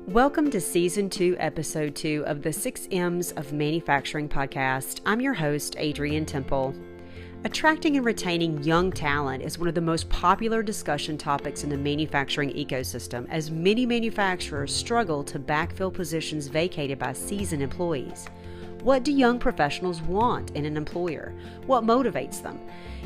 Welcome to Season 2, Episode 2 of the 6 M's of Manufacturing podcast. I'm your host, Adrienne Temple. Attracting and retaining young talent is one of the most popular discussion topics in the manufacturing ecosystem, as many manufacturers struggle to backfill positions vacated by seasoned employees. What do young professionals want in an employer? What motivates them?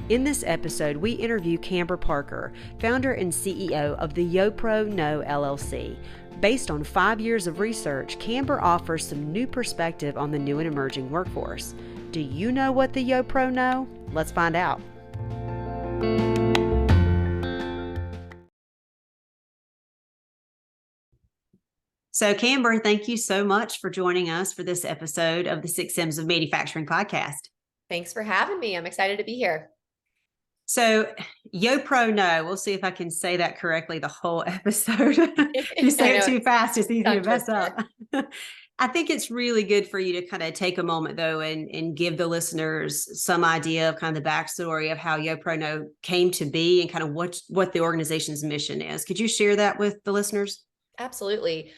In this episode, we interview Kamber Parker, founder and CEO of the YoPro No LLC. Based on 5 years of research, Kamber offers some new perspective on the new and emerging workforce. Do you know what the YoPro know? Let's find out. So, Kamber, thank you so much for joining us for this episode of the 6 M's of Manufacturing podcast. Thanks for having me. I'm excited to be here. So, YoPro No, we'll see if I can say that correctly the whole episode. If you say it too fast, it's easy to mess up. I think it's really good for you to kind of take a moment, though, and give the listeners some idea of kind of the backstory of how YoPro No came to be and kind of what the organization's mission is. Could you share that with the listeners? Absolutely.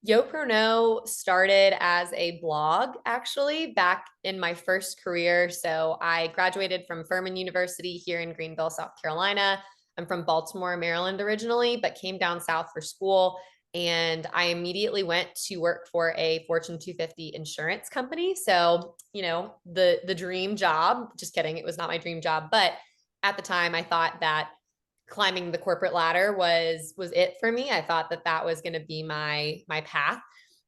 YoPro No started as a blog, actually, back in my first career. So I graduated from Furman University here in Greenville, South Carolina. I'm from Baltimore, Maryland originally, but came down south for school. And I immediately went to work for a Fortune 250 insurance company. So, the dream job, just kidding. It was not my dream job. But at the time, I thought that climbing the corporate ladder was it for me. I thought that was going to be my path.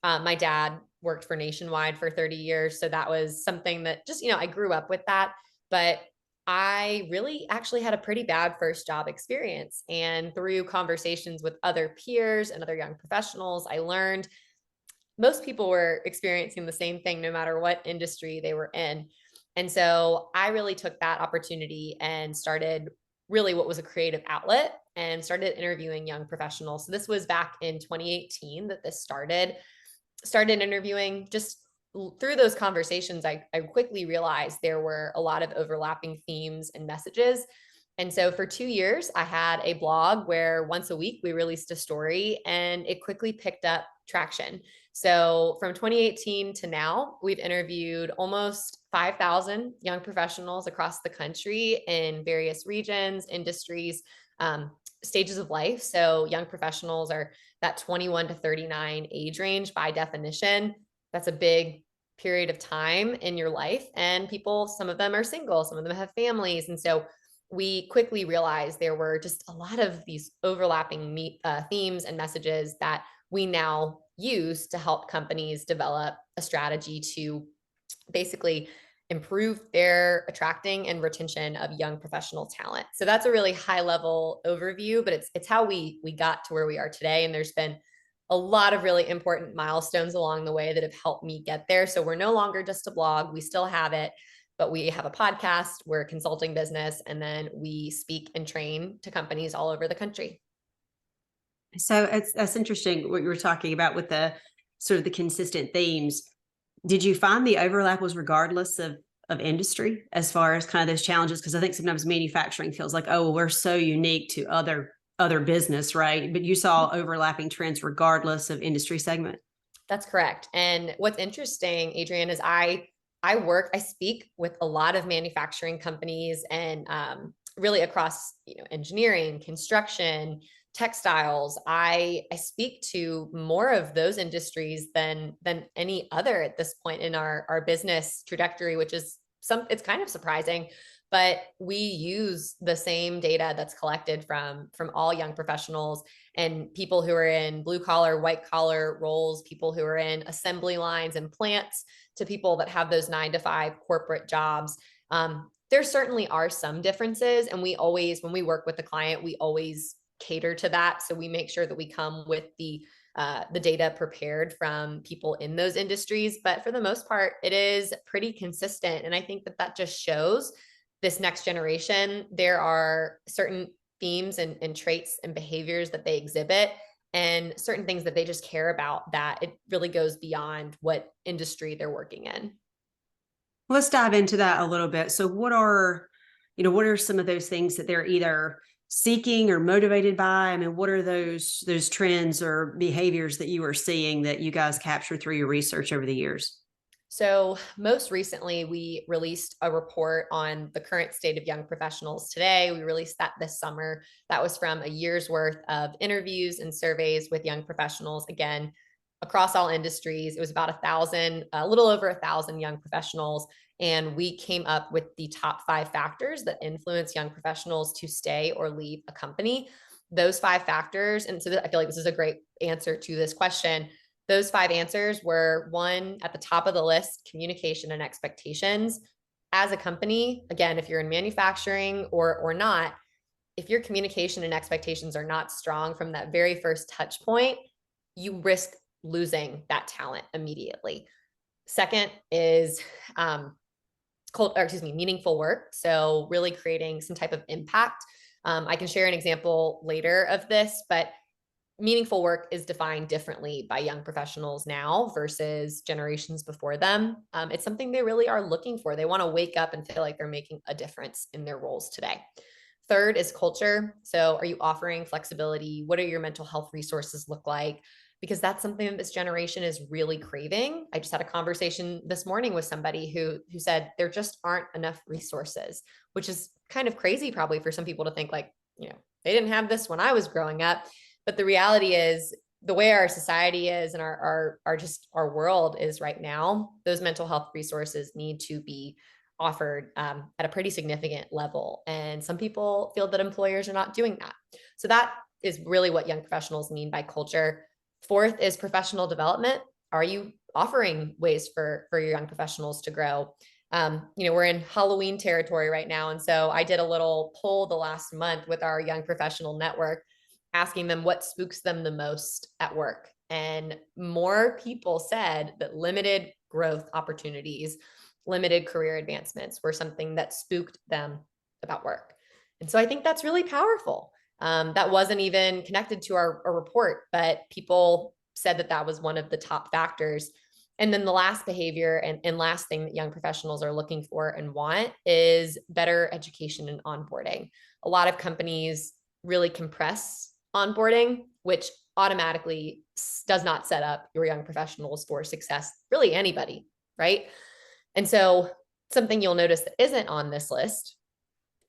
My dad worked for Nationwide for 30 years. So that was something that just, I grew up with that, but I really actually had a pretty bad first job experience. And through conversations with other peers and other young professionals, I learned most people were experiencing the same thing, no matter what industry they were in. And so I really took that opportunity and started really what was a creative outlet and started interviewing young professionals. So this was back in 2018 that this started interviewing. Just through those conversations, I quickly realized there were a lot of overlapping themes and messages. And so for 2 years, I had a blog where once a week we released a story, and it quickly picked up traction. So from 2018 to now, we've interviewed almost 5,000 young professionals across the country in various regions, industries, stages of life. So young professionals are that 21 to 39 age range by definition. That's a big period of time in your life. And people, some of them are single, some of them have families. And so we quickly realized there were just a lot of these overlapping themes and messages that we now use to help companies develop a strategy to basically improve their attracting and retention of young professional talent. So that's a really high level overview, but it's how we got to where we are today. And there's been a lot of really important milestones along the way that have helped me get there. So we're no longer just a blog. We still have it, but we have a podcast, we're a consulting business, and then we speak and train to companies all over the country. So that's interesting what you were talking about with the sort of the consistent themes. Did you find the overlap was regardless of industry as far as kind of those challenges? Because I think sometimes manufacturing feels like, oh, we're so unique to other business, right? But you saw overlapping trends regardless of industry segment. That's correct. And what's interesting, Adrienne, is I speak with a lot of manufacturing companies and really across engineering, construction, textiles. I speak to more of those industries than any other at this point in our business trajectory, which is it's kind of surprising, but we use the same data that's collected from all young professionals and people who are in blue collar, white collar roles, people who are in assembly lines and plants, to people that have those 9-to-5 corporate jobs. There certainly are some differences, and when we work with the client, we always cater to that. So we make sure that we come with the data prepared from people in those industries. But for the most part, it is pretty consistent. And I think that just shows this next generation, there are certain themes and traits and behaviors that they exhibit, and certain things that they just care about, that it really goes beyond what industry they're working in. Let's dive into that a little bit. So what are some of those things that they're either seeking or motivated by? I mean, what are those trends or behaviors that you are seeing that you guys captured through your research over the years? So most recently, we released a report on the current state of young professionals today. We released that this summer. That was from a year's worth of interviews and surveys with young professionals, again, across all industries. It was about 1,000, a little over 1,000 young professionals. And we came up with the top 5 factors that influence young professionals to stay or leave a company. Those 5 factors, and so I feel like this is a great answer to this question. Those 5 answers were: one, at the top of the list, communication and expectations. As a company, again, if you're in manufacturing or not, if your communication and expectations are not strong from that very first touch point, you risk losing that talent immediately. Second is meaningful work. So really creating some type of impact. I can share an example later of this, but meaningful work is defined differently by young professionals now versus generations before them. It's something they really are looking for. They want to wake up and feel like they're making a difference in their roles today. Third is culture. So are you offering flexibility? What do your mental health resources look like? Because that's something that this generation is really craving. I just had a conversation this morning with somebody who said there just aren't enough resources, which is kind of crazy probably for some people to think like, they didn't have this when I was growing up. But the reality is, the way our society is and our world is right now, those mental health resources need to be offered at a pretty significant level. And some people feel that employers are not doing that. So that is really what young professionals mean by culture. Fourth is professional development. Are you offering ways for your young professionals to grow? We're in Halloween territory right now. And so I did a little poll the last month with our young professional network, asking them what spooks them the most at work. And more people said that limited growth opportunities, limited career advancements were something that spooked them about work. And so I think that's really powerful. That wasn't even connected to our report, but people said that was one of the top factors. And then the last behavior and last thing that young professionals are looking for and want is better education and onboarding. A lot of companies really compress onboarding, which automatically does not set up your young professionals for success, really anybody, right? And so something you'll notice that isn't on this list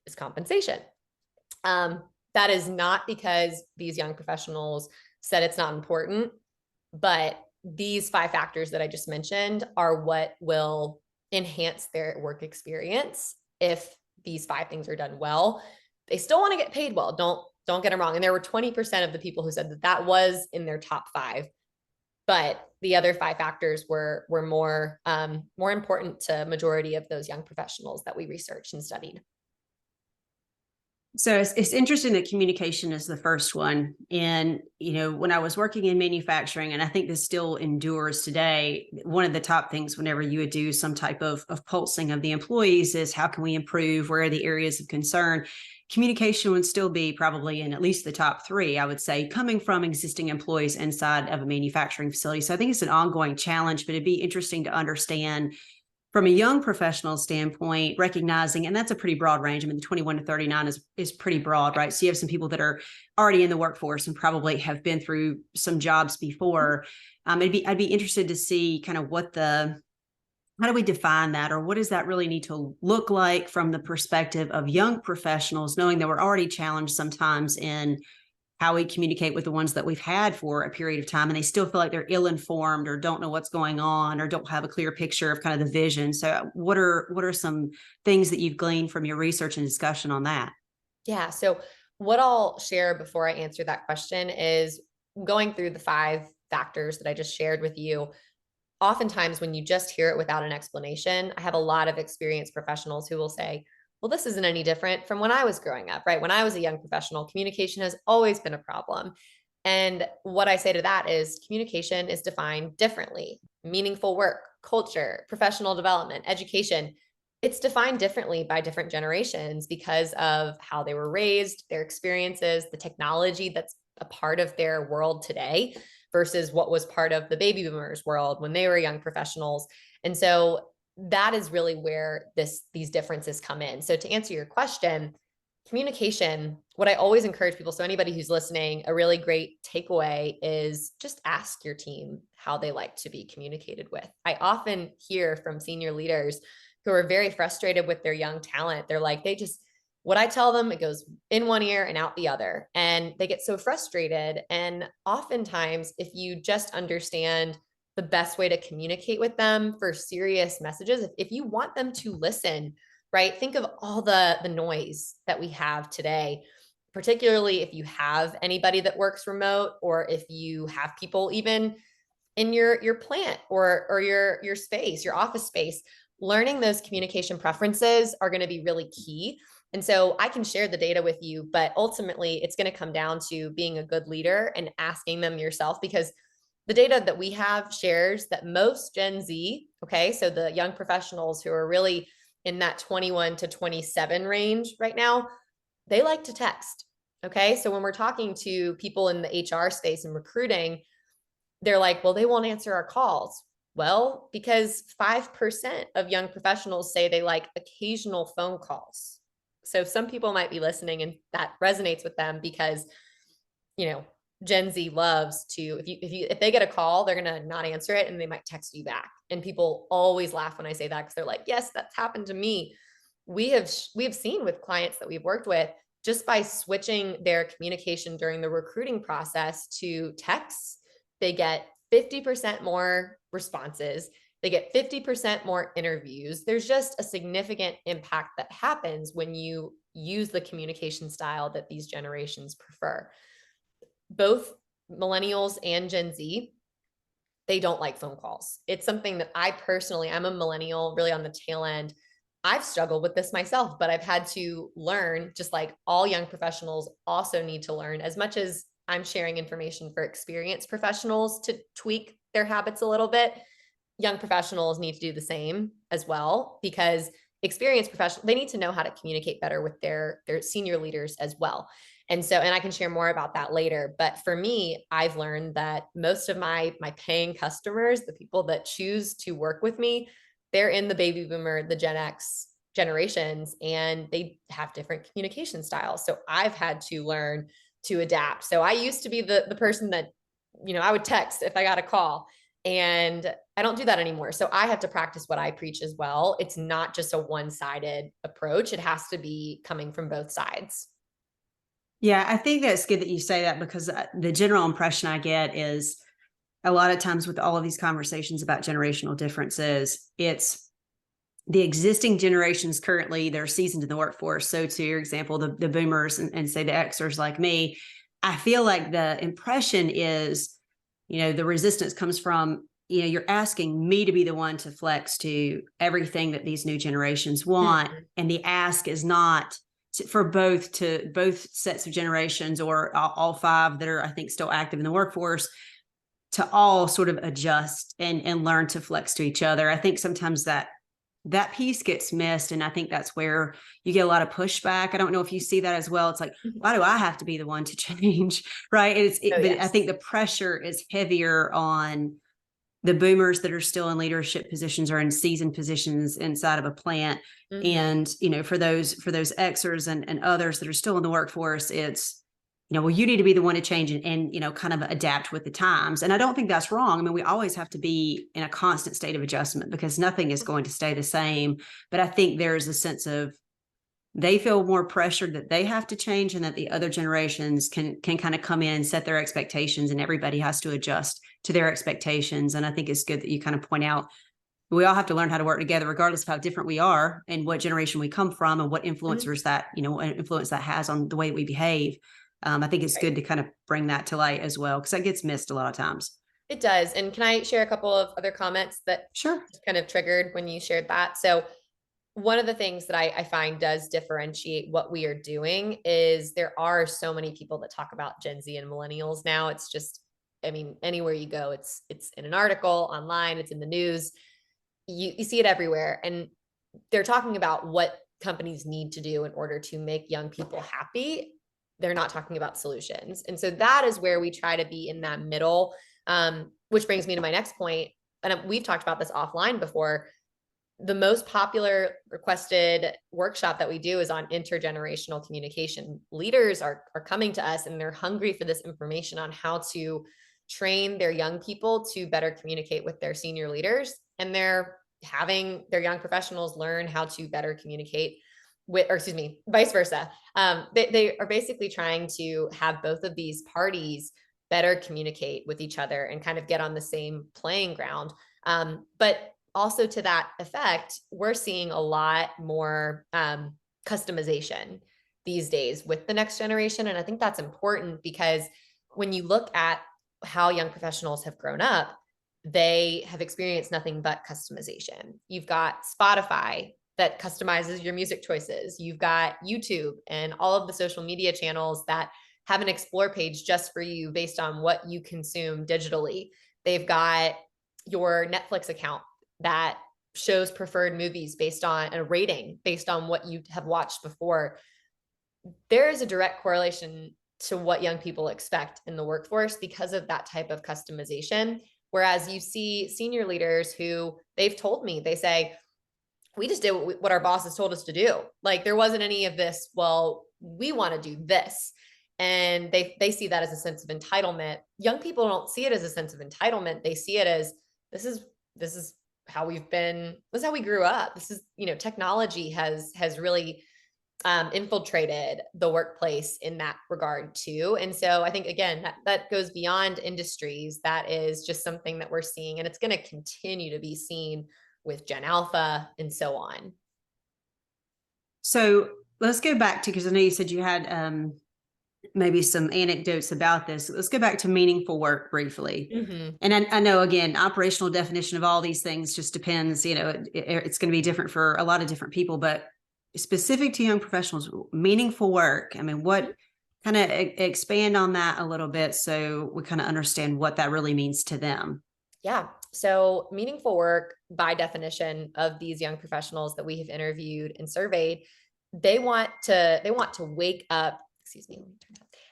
is compensation. That is not because these young professionals said it's not important, but these 5 factors that I just mentioned are what will enhance their work experience. If these 5 things are done well, they still want to get paid well. Don't get them wrong. And there were 20% of the people who said that was in their top 5, but the other 5 factors were more important to majority of those young professionals that we researched and studied. So it's interesting that communication is the first one. And, when I was working in manufacturing, and I think this still endures today, one of the top things whenever you would do some type of pulsing of the employees is how can we improve? Where are the areas of concern? Communication would still be probably in at least the top 3, I would say, coming from existing employees inside of a manufacturing facility. So I think it's an ongoing challenge, but it'd be interesting to understand from a young professional standpoint, recognizing, and that's a pretty broad range. I mean, the 21 to 39 is pretty broad, right? So you have some people that are already in the workforce and probably have been through some jobs before. I'd be interested to see kind of how do we define that, or what does that really need to look like from the perspective of young professionals, knowing that we're already challenged sometimes in how we communicate with the ones that we've had for a period of time, and they still feel like they're ill-informed or don't know what's going on or don't have a clear picture of kind of the vision. So what are some things that you've gleaned from your research and discussion on that? Yeah. So what I'll share before I answer that question is going through the 5 factors that I just shared with you. Oftentimes when you just hear it without an explanation, I have a lot of experienced professionals who will say, well, this isn't any different from when I was growing up, right? When I was a young professional, communication has always been a problem. And what I say to that is communication is defined differently. Meaningful work, culture, professional development, education, it's defined differently by different generations because of how they were raised, their experiences, the technology that's a part of their world today versus what was part of the baby boomers world when they were young professionals. And so that is really where these differences come in. So to answer your question, Communication, what I always encourage people, so anybody who's listening, a really great takeaway is just ask your team how they like to be communicated with. I often hear from senior leaders who are very frustrated with their young talent. They're like, what I tell them, it goes in one ear and out the other. And they get so frustrated. And oftentimes, if you just understand the best way to communicate with them for serious messages, if you want them to listen, right? Think of all the noise that we have today, particularly if you have anybody that works remote, or if you have people even in your plant or your space, your office space. Learning those communication preferences are going to be really key. And so I can share the data with you, but ultimately it's going to come down to being a good leader and asking them yourself, because the data that we have shares that most Gen Z, okay, so the young professionals who are really in that 21 to 27 range right now, they like to text. Okay. So when we're talking to people in the HR space and recruiting, they're like, well, they won't answer our calls. Well, because 5% of young professionals say they like occasional phone calls. So some people might be listening and that resonates with them because, Gen Z loves to, if they get a call, they're going to not answer it and they might text you back. And people always laugh when I say that, because they're like, yes, that's happened to me. We have seen with clients that we've worked with, just by switching their communication during the recruiting process to texts, they get 50% more responses. They get 50% more interviews. There's just a significant impact that happens when you use the communication style that these generations prefer. Both millennials and Gen Z, they don't like phone calls. It's something that I'm a millennial, really on the tail end. I've struggled with this myself, but I've had to learn, just like all young professionals also need to learn, as much as I'm sharing information for experienced professionals to tweak their habits a little bit. Young professionals need to do the same as well, because experienced professionals, they need to know how to communicate better with their senior leaders as well. And I can share more about that later. But for me, I've learned that most of my paying customers, the people that choose to work with me, they're in the baby boomer, the Gen X generations, and they have different communication styles. So I've had to learn to adapt. So I used to be the person that, I would text if I got a call, and I don't do that anymore. So I have to practice what I preach as well. It's not just a one-sided approach. It has to be coming from both sides. Yeah, I think that's good that you say that, because the general impression I get is a lot of times with all of these conversations about generational differences, it's the existing generations currently, they're seasoned in the workforce. So to your example, the boomers and say the Xers like me, I feel like the impression is, the resistance comes from, you're asking me to be the one to flex to everything that these new generations want. Mm-hmm. And the ask is not for both sets of generations, or all five that are, I think, still active in the workforce, to all sort of adjust and learn to flex to each other. I think sometimes that piece gets missed. And I think that's where you get a lot of pushback. I don't know if you see that as well. It's like, why do I have to be the one to change? Right. But yes. I think the pressure is heavier on the boomers that are still in leadership positions or in seasoned positions inside of a plant. Mm-hmm. And, for those Xers and others that are still in the workforce, it's, well, you need to be the one to change and kind of adapt with the times. And I don't think that's wrong. I mean, we always have to be in a constant state of adjustment, because nothing is going to stay the same. But I think there's a sense of, they feel more pressured that they have to change, and that the other generations can kind of come in and set their expectations, and everybody has to adjust to their expectations. And I think it's good that you kind of point out, we all have to learn how to work together, regardless of how different we are and what generation we come from, and what influencers that, what influence that has on the way we behave. I think it's good to kind of bring that to light as well, because that gets missed a lot of times. It does. And can I share a couple of other comments that sure kind of triggered when you shared that? So one of the things that I find does differentiate what we are doing is there are so many people that talk about Gen Z and millennials now. It's just, anywhere you go, it's in an article online, it's in the news. You see it everywhere. And they're talking about what companies need to do in order to make young people happy. They're not talking about solutions. And so that is where we try to be in that middle, which brings me to my next point. And we've talked about this offline before. the most popular requested workshop that we do is on intergenerational communication. Leaders are coming to us and they're hungry for this information on how to train their young people to better communicate with their senior leaders. And they're having their young professionals learn how to better communicate with, or excuse me, vice versa. They are basically trying to have both of these parties better communicate with each other and kind of get on the same playing ground. But also to that effect, we're seeing a lot more customization these days with the next generation. And I think that's important because when you look at how young professionals have grown up, they have experienced nothing but customization. You've got Spotify that customizes your music choices. You've got YouTube and all of the social media channels that have an explore page just for you based on what you consume digitally. They've got your Netflix account that shows preferred movies based on a rating based on what you have watched before. There is a direct correlation to what young people expect in the workforce because of that type of customization. Whereas you see senior leaders who they've told me, they say, we just did what our bosses told us to do. Like there wasn't any of this, well, we want to do this. And they see that as a sense of entitlement. Young people don't see it as a sense of entitlement. They see it as this is how we've been, this is how we grew up. This is, technology has really infiltrated the workplace in that regard too. And so I think, again, that goes beyond industries. That is just something that we're seeing, and it's going to continue to be seen with Gen Alpha and so on. So let's go back to, because I know you said you had maybe some anecdotes about this. Let's go back to meaningful work briefly. Mm-hmm. And I know, again, operational definition of all these things just depends, it's going to be different for a lot of different people, but specific to young professionals, meaningful work. I mean, what kind of expand on that a little bit so we kind of understand what that really means to them? Yeah. So meaningful work, by definition of these young professionals that we have interviewed and surveyed, they want to wake up,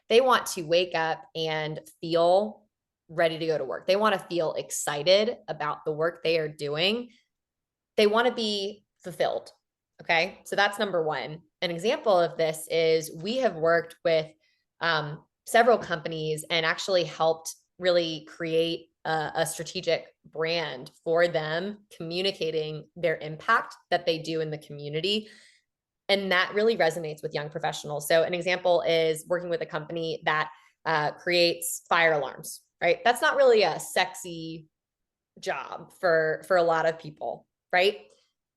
they want to wake up and feel ready to go to work. They want to feel excited about the work they are doing. They want to be fulfilled. Okay. So that's number one. An example of this is we have worked with several companies and actually helped really create a strategic brand for them, communicating their impact that they do in the community. And that really resonates with young professionals. So an example is working with a company that creates fire alarms, right? That's not really a sexy job for a lot of people, right?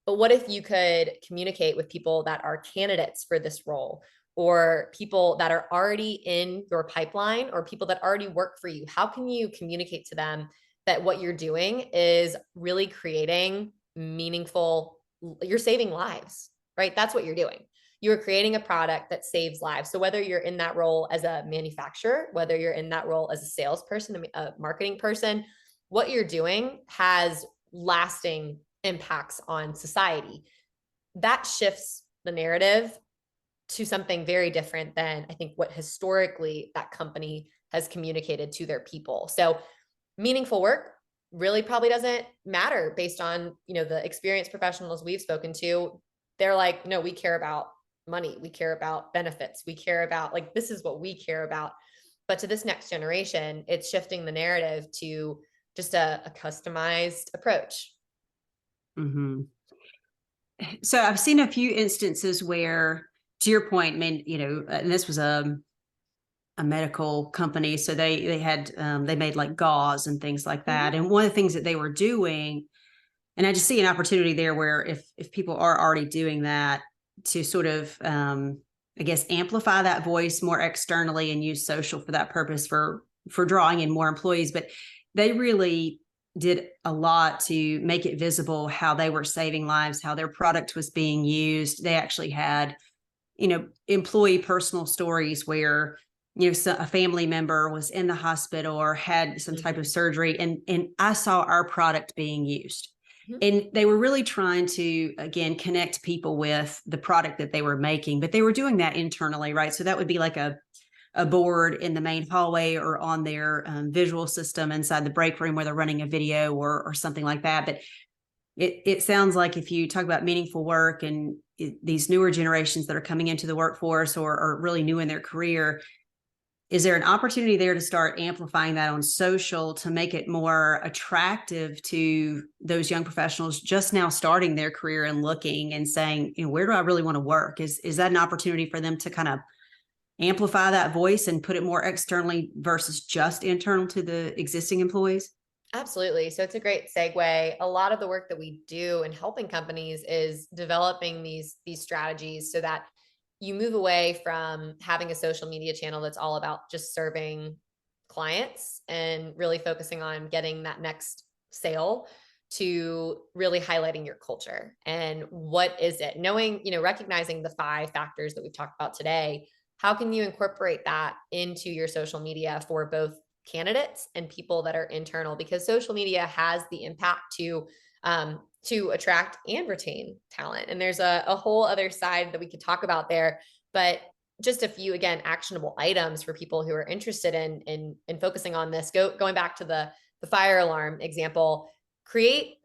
But what if you could communicate with people that are candidates for this role, or people that are already in your pipeline, or people that already work for you? How can you communicate to them that what you're doing is really creating meaningful, you're saving lives, right? That's what you're doing. You're creating a product that saves lives. So whether you're in that role as a manufacturer, whether you're in that role as a salesperson, a marketing person, what you're doing has lasting impacts on society. That shifts the narrative to something very different than I think what historically that company has communicated to their people. So meaningful work really probably doesn't matter based on, the experienced professionals we've spoken to. They're like, no, we care about money. We care about benefits. We care about, like, this is what we care about. But to this next generation, it's shifting the narrative to just a customized approach. Mm-hmm. So I've seen a few instances where, to your point, I mean, and this was a medical company. So they had, they made like gauze and things like that. Mm-hmm. And one of the things that they were doing, and I just see an opportunity there where if people are already doing that, to sort of, I guess, amplify that voice more externally and use social for that purpose for drawing in more employees. But they really did a lot to make it visible how they were saving lives, how their product was being used. They actually had, employee personal stories where, so a family member was in the hospital or had some type of surgery, and I saw our product being used. And they were really trying to, again, connect people with the product that they were making, but they were doing that internally, right? So that would be like a board in the main hallway or on their visual system inside the break room where they're running a video or something like that. But it sounds like if you talk about meaningful work and these newer generations that are coming into the workforce or are really new in their career, is there an opportunity there to start amplifying that on social to make it more attractive to those young professionals just now starting their career and looking and saying, where do I really want to work? Is that an opportunity for them to kind of amplify that voice and put it more externally versus just internal to the existing employees? Absolutely. So it's a great segue. A lot of the work that we do in helping companies is developing these strategies so that you move away from having a social media channel that's all about just serving clients and really focusing on getting that next sale to really highlighting your culture and what is it, knowing, recognizing the 5 factors that we've talked about today. How can you incorporate that into your social media for both candidates and people that are internal? Because social media has the impact to attract and retain talent. And there's a whole other side that we could talk about there, but just a few, again, actionable items for people who are interested in focusing on this. Going back to the fire alarm example, create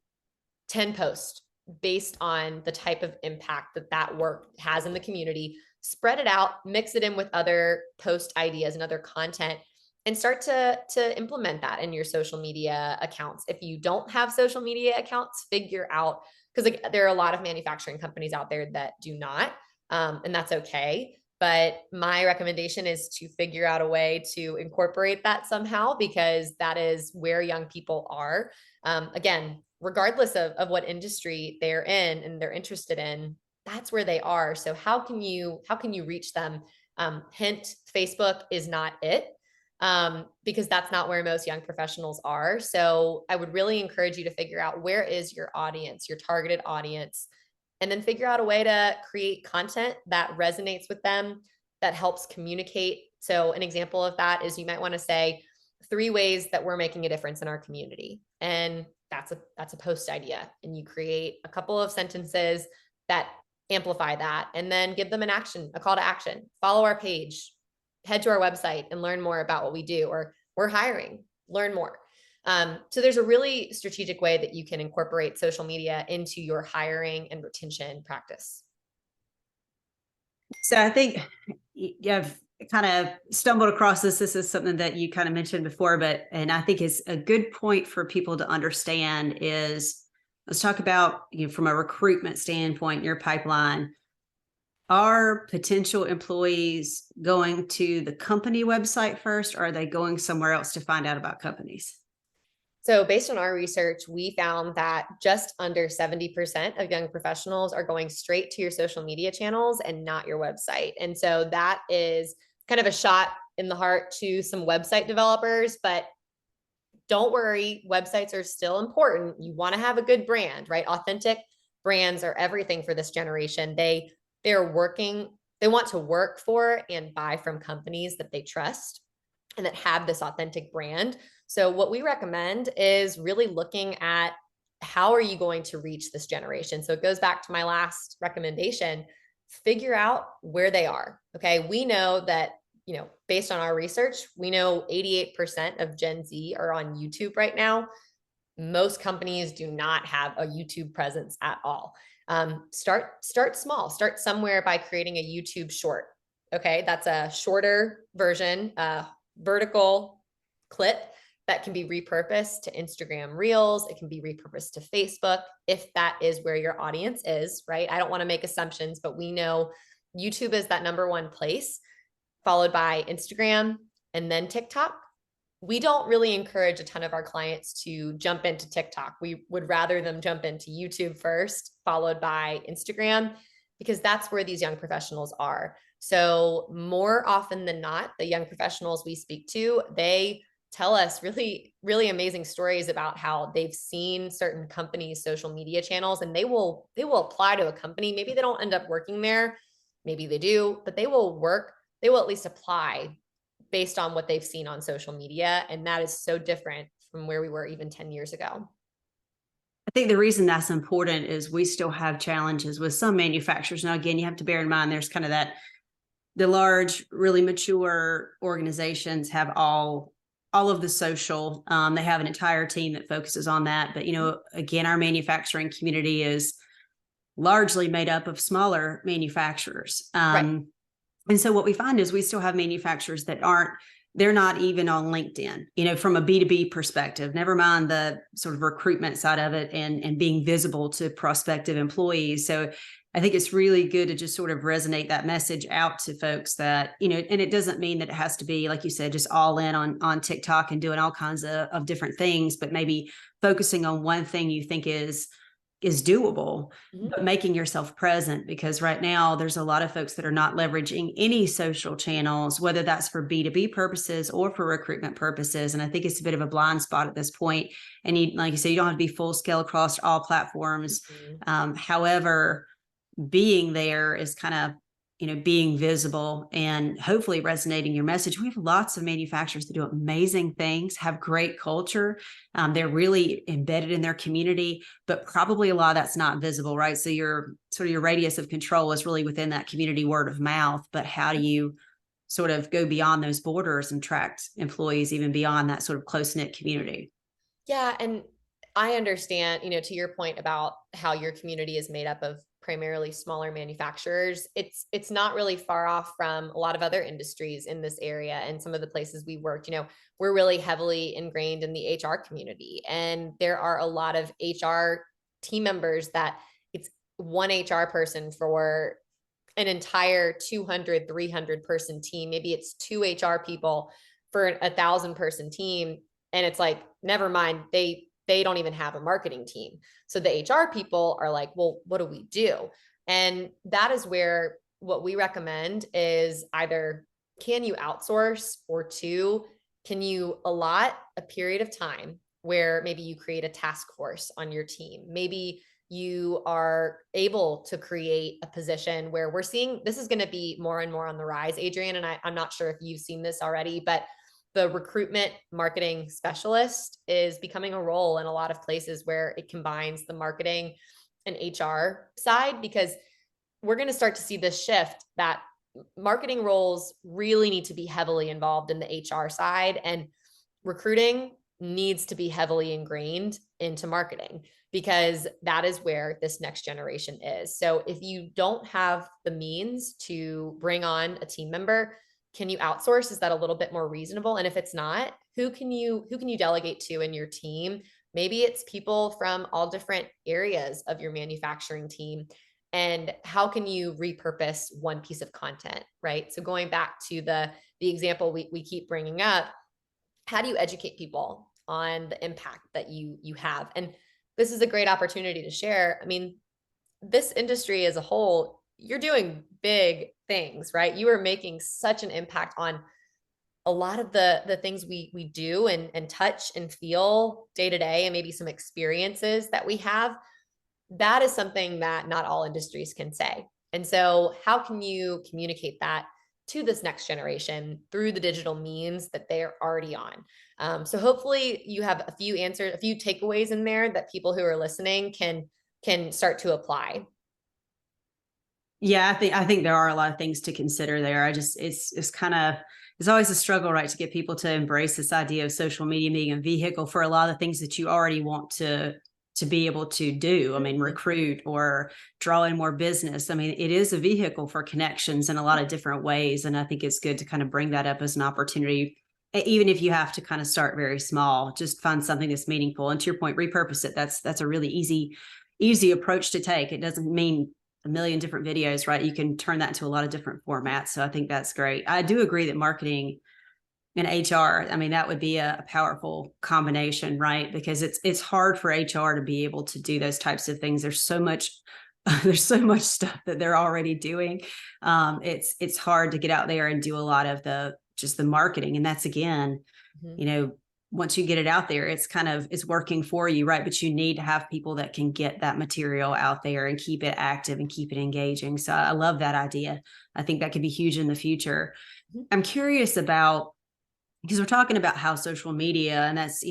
10 posts based on the type of impact that work has in the community. Spread it out, mix it in with other post ideas and other content, and start to implement that in your social media accounts. If you don't have social media accounts, figure out, because there are a lot of manufacturing companies out there that do not, and that's okay. But my recommendation is to figure out a way to incorporate that somehow, because that is where young people are. Again, regardless of what industry they're in and they're interested in, that's where they are. So how can you reach them? Hint, Facebook is not it, because that's not where most young professionals are. So I would really encourage you to figure out where is your audience, your targeted audience, and then figure out a way to create content that resonates with them, that helps communicate. So an example of that is you might want to say 3 ways that we're making a difference in our community. And that's a post idea. And you create a couple of sentences that amplify that, and then give them a call to action. Follow our page, head to our website and learn more about what we do, or we're hiring, learn more. So there's a really strategic way that you can incorporate social media into your hiring and retention practice. So I think you've kind of stumbled across this. This is something that you kind of mentioned before, and I think is a good point for people to understand is, let's talk about, from a recruitment standpoint, your pipeline. Are potential employees going to the company website first, or are they going somewhere else to find out about companies? So based on our research, we found that just under 70% of young professionals are going straight to your social media channels and not your website. And so that is kind of a shot in the heart to some website developers, but don't worry, websites are still important. You want to have a good brand, right? Authentic brands are everything for this generation. They want to work for and buy from companies that they trust and that have this authentic brand. So what we recommend is really looking at, how are you going to reach this generation? So it goes back to my last recommendation. Figure out where they are. Okay. We know that, based on our research, we know 88% of Gen Z are on YouTube right now. Most companies do not have a YouTube presence at all. Start small. Start somewhere by creating a YouTube short. Okay. That's a shorter version, vertical clip that can be repurposed to Instagram Reels. It can be repurposed to Facebook if that is where your audience is, right? I don't want to make assumptions, but we know YouTube is that number 1 place, followed by Instagram and then TikTok. We don't really encourage a ton of our clients to jump into TikTok. We would rather them jump into YouTube first, followed by Instagram, because that's where these young professionals are. So more often than not, the young professionals we speak to, they tell us really, really amazing stories about how they've seen certain companies' social media channels, and they will apply to a company. Maybe they don't end up working there. Maybe they do, but they will at least apply based on what they've seen on social media. And that is so different from where we were even 10 years ago. I think the reason that's important is we still have challenges with some manufacturers. Now, again, you have to bear in mind, there's kind of the large, really mature organizations have all all of the social. They have an entire team that focuses on that. But, again, our manufacturing community is largely made up of smaller manufacturers. Right. And so what we find is we still have manufacturers that they're not even on LinkedIn, from a B2B perspective, never mind the sort of recruitment side of it and being visible to prospective employees. So I think it's really good to just sort of resonate that message out to folks that, and it doesn't mean that it has to be, like you said, just all in on TikTok and doing all kinds of different things, but maybe focusing on one thing you think is doable, but making yourself present, because right now there's a lot of folks that are not leveraging any social channels, whether that's for B2B purposes or for recruitment purposes. And I think it's a bit of a blind spot at this point. And like you said, you don't have to be full scale across all platforms. However, being there is kind of, being visible and hopefully resonating your message. We have lots of manufacturers that do amazing things, have great culture. They're really embedded in their community, but probably a lot of that's not visible, right? So your radius of control is really within that community word of mouth. But how do you sort of go beyond those borders and attract employees even beyond that sort of close-knit community? Yeah. And I understand, to your point about how your community is made up of primarily smaller manufacturers, it's not really far off from a lot of other industries in this area and some of the places we worked. We're really heavily ingrained in the HR community, and there are a lot of HR team members that it's one HR person for an entire 200, 300 person team. Maybe it's two HR people for 1,000 person team. And it's like, never mind, they don't even have a marketing team. So the HR people are like, well, what do we do? And that is where what we recommend is either, can you outsource, or two, can you allot a period of time where maybe you create a task force on your team? Maybe you are able to create a position where we're seeing this is going to be more and more on the rise, Adrienne. And I'm not sure if you've seen this already, but the recruitment marketing specialist is becoming a role in a lot of places where it combines the marketing and HR side, because we're going to start to see this shift that marketing roles really need to be heavily involved in the HR side, and recruiting needs to be heavily ingrained into marketing, because that is where this next generation is. So if you don't have the means to bring on a team member, can you outsource? Is that a little bit more reasonable? And if it's not, who can you delegate to in your team? Maybe it's people from all different areas of your manufacturing team. And how can you repurpose one piece of content, right? So going back to the example we keep bringing up, how do you educate people on the impact that you have? And this is a great opportunity to share. I mean, this industry as a whole, you're doing big things, right? You are making such an impact on a lot of the things we do and touch and feel day to day, and maybe some experiences that we have. That is something that not all industries can say. And so how can you communicate that to this next generation through the digital means that they're already on? So hopefully you have a few answers, a few takeaways in there that people who are listening can start to apply. Yeah, I think there are a lot of things to consider there. It's kind of, it's always a struggle, right, to get people to embrace this idea of social media being a vehicle for a lot of things that you already want to be able to do. I mean, recruit or draw in more business. I mean, it is a vehicle for connections in a lot of different ways. And I think it's good to kind of bring that up as an opportunity, even if you have to kind of start very small, just find something that's meaningful. And to your point, repurpose it. That's a really easy approach to take. It doesn't mean a million different videos, right? You can turn that into a lot of different formats. So I think that's great. I do agree that marketing and HR, I mean, that would be a powerful combination, right? Because it's hard for HR to be able to do those types of things. There's so much stuff that they're already doing. It's hard to get out there and do a lot of the marketing. And that's, again, once you get it out there, it's working for you, right? But you need to have people that can get that material out there and keep it active and keep it engaging. So I love that idea. I think that could be huge in the future. I'm curious about, because we're talking about how social media, and that's,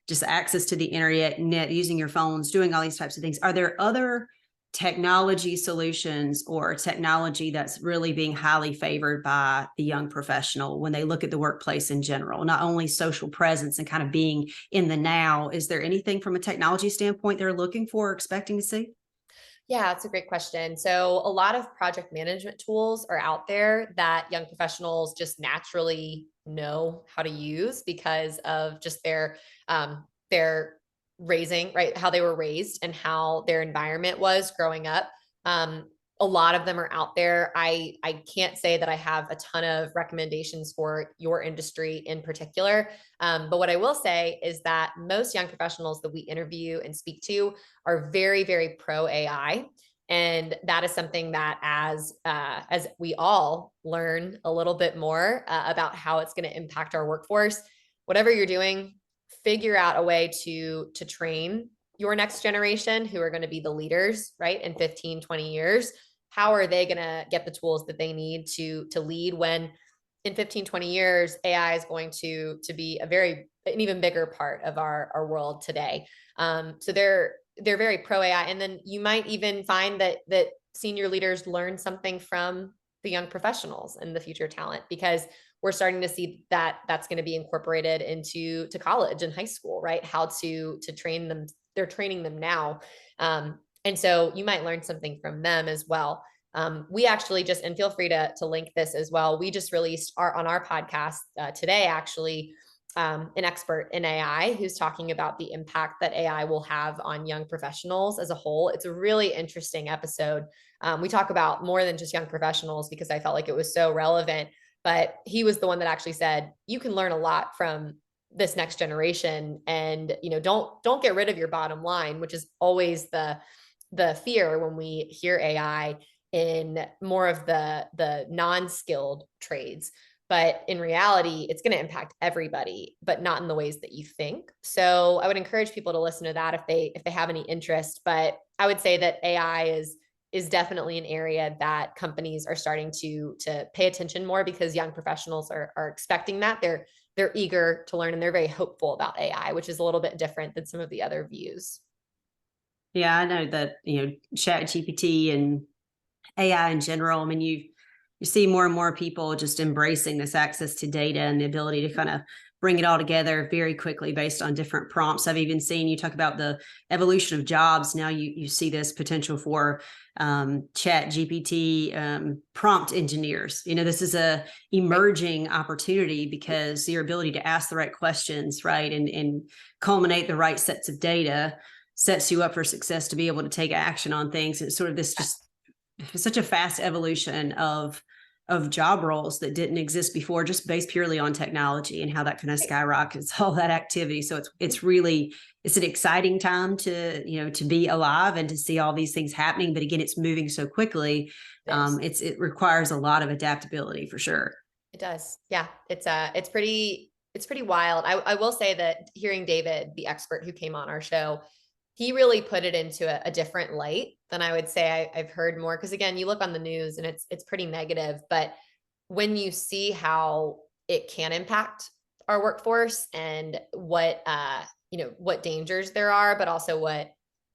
just access to the internet, using your phones, doing all these types of things. Are there other technology solutions or technology that's really being highly favored by the young professional when they look at the workplace in general, not only social presence and kind of being in the now? Is there anything from a technology standpoint they're looking for or expecting to see? Yeah, it's a great question. So, a lot of project management tools are out there that young professionals just naturally know how to use because of just their raising, right? How they were raised and how their environment was growing up. Um, a lot of them are out there. I can't say that I have a ton of recommendations for your industry in particular. But what I will say is that most young professionals that we interview and speak to are very, very pro AI. And that is something that as we all learn a little bit more about how it's going to impact our workforce, whatever you're doing, figure out a way to train your next generation who are going to be the leaders, right? In 15, 20 years. How are they going to get the tools that they need to lead when in 15, 20 years, AI is going to be an even bigger part of our world today. So they're very pro AI. And then you might even find that senior leaders learn something from the young professionals and the future talent, because we're starting to see that that's going to be incorporated into college and high school, right? How to train them. They're training them now. And so you might learn something from them as well. We actually just, and feel free to link this as well. We just released on our podcast today, actually, an expert in AI who's talking about the impact that AI will have on young professionals as a whole. It's a really interesting episode. We talk about more than just young professionals because I felt like it was so relevant, but he was the one that actually said, you can learn a lot from this next generation, and don't get rid of your bottom line, which is always the fear when we hear AI in more of the non-skilled trades. But in reality, it's going to impact everybody, but not in the ways that you think. So I would encourage people to listen to that if they have any interest. But I would say that AI is definitely an area that companies are starting to pay attention more, because young professionals are expecting that. They're eager to learn, and they're very hopeful about AI, which is a little bit different than some of the other views. Yeah, I know that, Chat GPT and AI in general. I mean, you see more and more people just embracing this access to data and the ability to kind of bring it all together very quickly based on different prompts. I've even seen, you talk about the evolution of jobs. Now you see this potential for Chat GPT prompt engineers. This is a emerging opportunity because your ability to ask the right questions, right, and culminate the right sets of data sets you up for success to be able to take action on things. It's sort of this just such a fast evolution of job roles that didn't exist before, just based purely on technology and how that kind of skyrockets all that activity. So it's really an exciting time to be alive and to see all these things happening. But again, it's moving so quickly. It requires a lot of adaptability for sure. It does. Yeah. It's pretty wild. I will say that hearing David, the expert who came on our show, he really put it into a different light than I would say I've heard more. Because again, you look on the news and it's pretty negative, but when you see how it can impact our workforce and what dangers there are, but also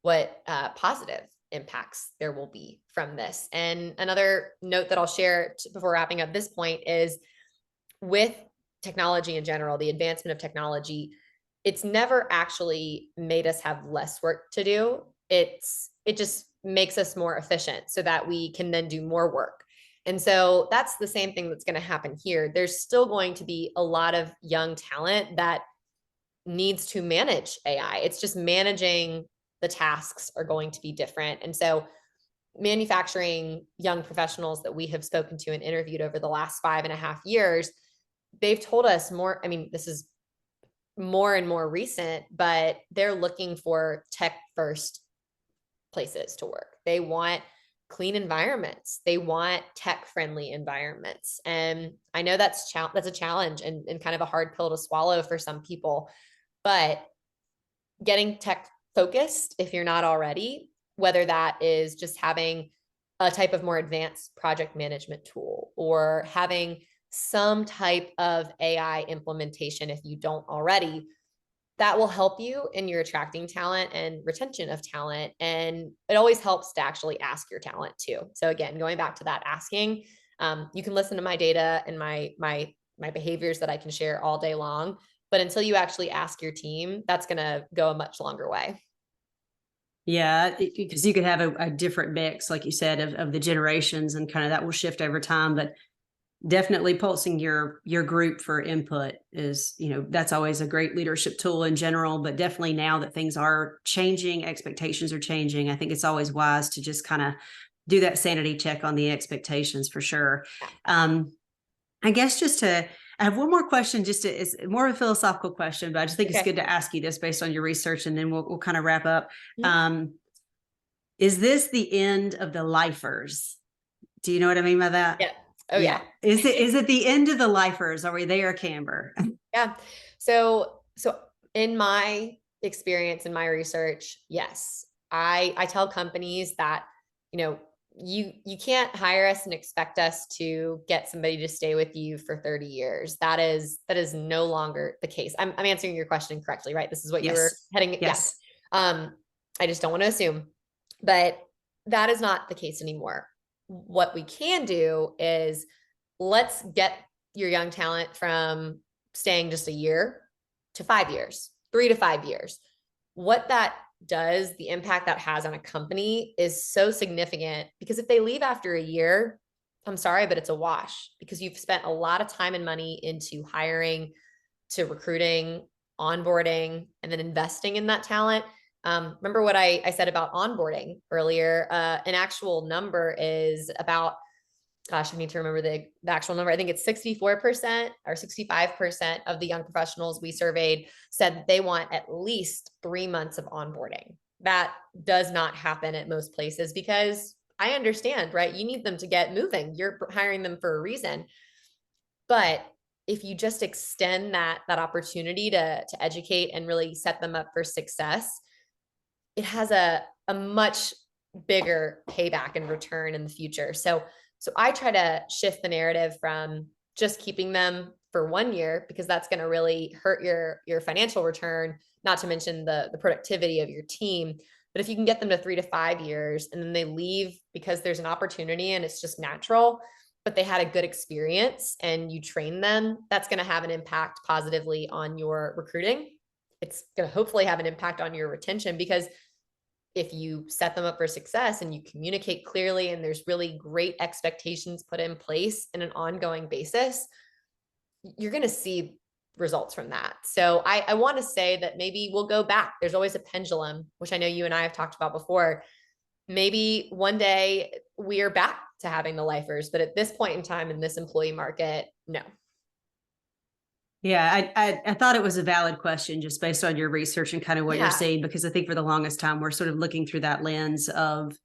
what positive impacts there will be from this. And another note that I'll share before wrapping up this point is, with technology in general, the advancement of technology, it's never actually made us have less work to do. It just makes us more efficient so that we can then do more work. And so that's the same thing that's going to happen here. There's still going to be a lot of young talent that needs to manage AI. It's just managing the tasks are going to be different. And so manufacturing young professionals that we have spoken to and interviewed over the last 5.5 years, they've told us more. I mean, this is more and more recent, but they're looking for tech first places to work. They want clean environments. They want tech friendly environments. And I know that's a challenge and kind of a hard pill to swallow for some people, but getting tech focused, if you're not already, whether that is just having a type of more advanced project management tool or having some type of AI implementation, if you don't already, that will help you in your attracting talent and retention of talent. And it always helps to actually ask your talent too. So again, going back to that asking, you can listen to my data and my behaviors that I can share all day long. But until you actually ask your team, that's going to go a much longer way. Yeah, because you could have a different mix, like you said, of the generations, and kind of that will shift over time. But definitely pulsing your group for input is, that's always a great leadership tool in general. But definitely now that things are changing, expectations are changing, I think it's always wise to just kind of do that sanity check on the expectations for sure. I guess I have one more question, it's more of a philosophical question, but I just think it's good to ask you this based on your research, and then we'll kind of wrap up. Is this the end of the lifers? Do you know what I mean by that? Yeah. Oh yeah. Is it the end of the lifers? Are we there, Kamber? Yeah. So in my experience, in my research, yes, I tell companies that, you can't hire us and expect us to get somebody to stay with you for 30 years. That is no longer the case. I'm answering your question correctly, right? This is what you were heading. Yes. Yeah. I just don't want to assume, but that is not the case anymore. What we can do is let's get your young talent from staying just a year to 5 years, 3 to 5 years. What that does, the impact that has on a company is so significant, because if they leave after a year, I'm sorry, but it's a wash, because you've spent a lot of time and money into hiring, to recruiting, onboarding, and then investing in that talent. Remember what I said about onboarding earlier? An actual number is about, gosh, I need to remember the actual number. I think it's 64% or 65% of the young professionals we surveyed said that they want at least 3 months of onboarding. That does not happen at most places, because I understand, right? You need them to get moving. You're hiring them for a reason. But if you just extend that opportunity to educate and really set them up for success, it has a much bigger payback and return in the future. So I try to shift the narrative from just keeping them for 1 year, because that's going to really hurt your financial return, not to mention the productivity of your team. But if you can get them to 3 to 5 years, and then they leave because there's an opportunity and it's just natural, but they had a good experience and you train them, that's going to have an impact positively on your recruiting. It's going to hopefully have an impact on your retention, because if you set them up for success and you communicate clearly and there's really great expectations put in place in an ongoing basis, you're going to see results from that. So I want to say that maybe we'll go back. There's always a pendulum, which I know you and I have talked about before. Maybe one day we are back to having the lifers, but at this point in time in this employee market, no. Yeah, I thought it was a valid question just based on your research and kind of what you're seeing, because I think for the longest time we're sort of looking through that lens of,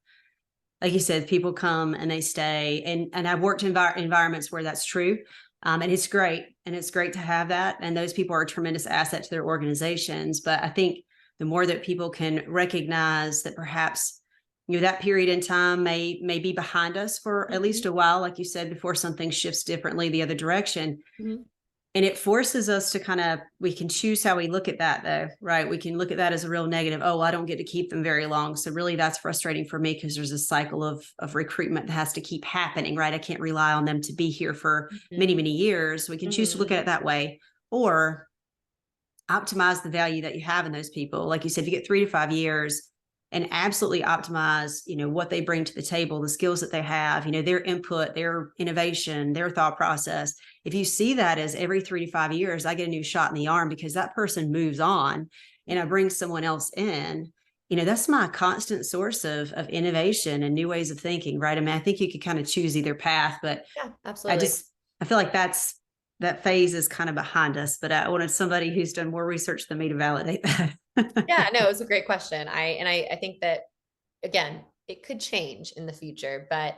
like you said, people come and they stay, and I've worked in environments where that's true, and it's great, to have that, and those people are a tremendous asset to their organizations. But I think the more that people can recognize that perhaps that period in time may be behind us for at least a while, like you said, before something shifts differently the other direction. And it forces us to we can choose how we look at that, though, right? We can look at that as a real negative. Oh, I don't get to keep them very long. So really that's frustrating for me, because there's a cycle of recruitment that has to keep happening, right? I can't rely on them to be here for many, many years. So we can choose to look at it that way, or optimize the value that you have in those people. Like you said, if you get 3 to 5 years, and absolutely optimize, what they bring to the table, the skills that they have, their input, their innovation, their thought process. If you see that as every 3 to 5 years, I get a new shot in the arm because that person moves on and I bring someone else in, that's my constant source of innovation and new ways of thinking, right? I mean, I think you could kind of choose either path, but yeah, absolutely. I feel like that phase is kind of behind us, but I wanted somebody who's done more research than me to validate that. Yeah, no, it was a great question. I think that, again, it could change in the future, but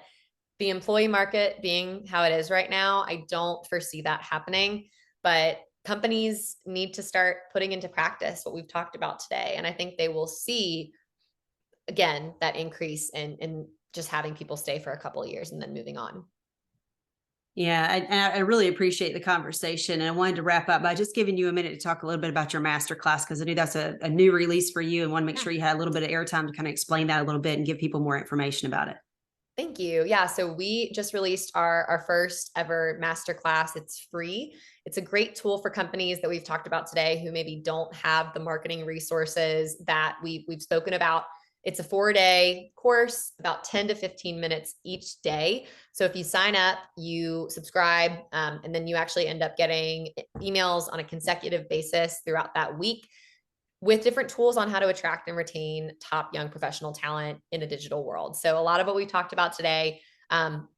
the employee market being how it is right now, I don't foresee that happening. But companies need to start putting into practice what we've talked about today. And I think they will see, again, that increase in just having people stay for a couple of years and then moving on. Yeah, I really appreciate the conversation. And I wanted to wrap up by just giving you a minute to talk a little bit about your master class, because I knew that's a new release for you and want to make Yeah. sure you had a little bit of airtime to kind of explain that a little bit and give people more information about it. Thank you. Yeah, so we just released our first ever masterclass. It's free. It's a great tool for companies that we've talked about today who maybe don't have the marketing resources that we've spoken about. It's a 4-day course, about 10 to 15 minutes each day. So if you sign up, you subscribe, and then you actually end up getting emails on a consecutive basis throughout that week with different tools on how to attract and retain top young professional talent in a digital world. So a lot of what we talked about today,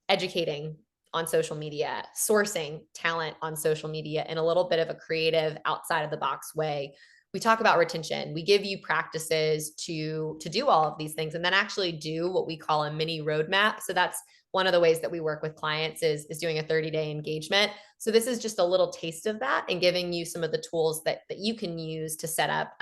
educating on social media, sourcing talent on social media in a little bit of a creative, outside of the box way. We talk about retention. We give you practices to do all of these things and then actually do what we call a mini roadmap. So that's one of the ways that we work with clients is doing a 30-day engagement. So this is just a little taste of that and giving you some of the tools that you can use to set up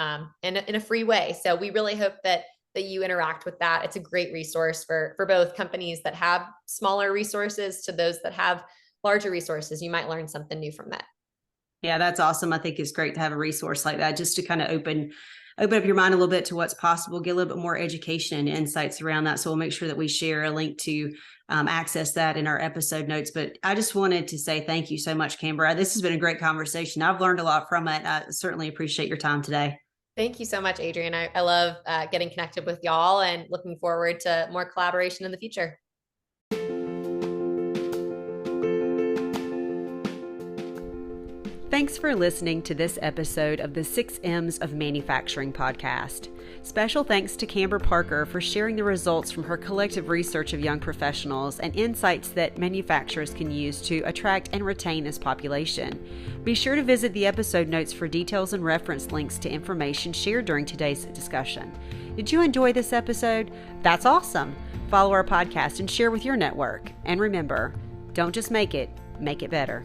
in a free way. So we really hope that you interact with that. It's a great resource for both companies that have smaller resources to those that have larger resources. You might learn something new from that. Yeah, that's awesome. I think it's great to have a resource like that just to kind of open up your mind a little bit to what's possible, get a little bit more education and insights around that. So we'll make sure that we share a link to access that in our episode notes. But I just wanted to say thank you so much, Kamber. This has been a great conversation. I've learned a lot from it. I certainly appreciate your time today. Thank you so much, Adrian. I love getting connected with y'all and looking forward to more collaboration in the future. Thanks for listening to this episode of the 6 M's of Manufacturing podcast. Special thanks to Kamber Parker for sharing the results from her collective research of young professionals and insights that manufacturers can use to attract and retain this population. Be sure to visit the episode notes for details and reference links to information shared during today's discussion. Did you enjoy this episode? That's awesome. Follow our podcast and share with your network. And remember, don't just make it better.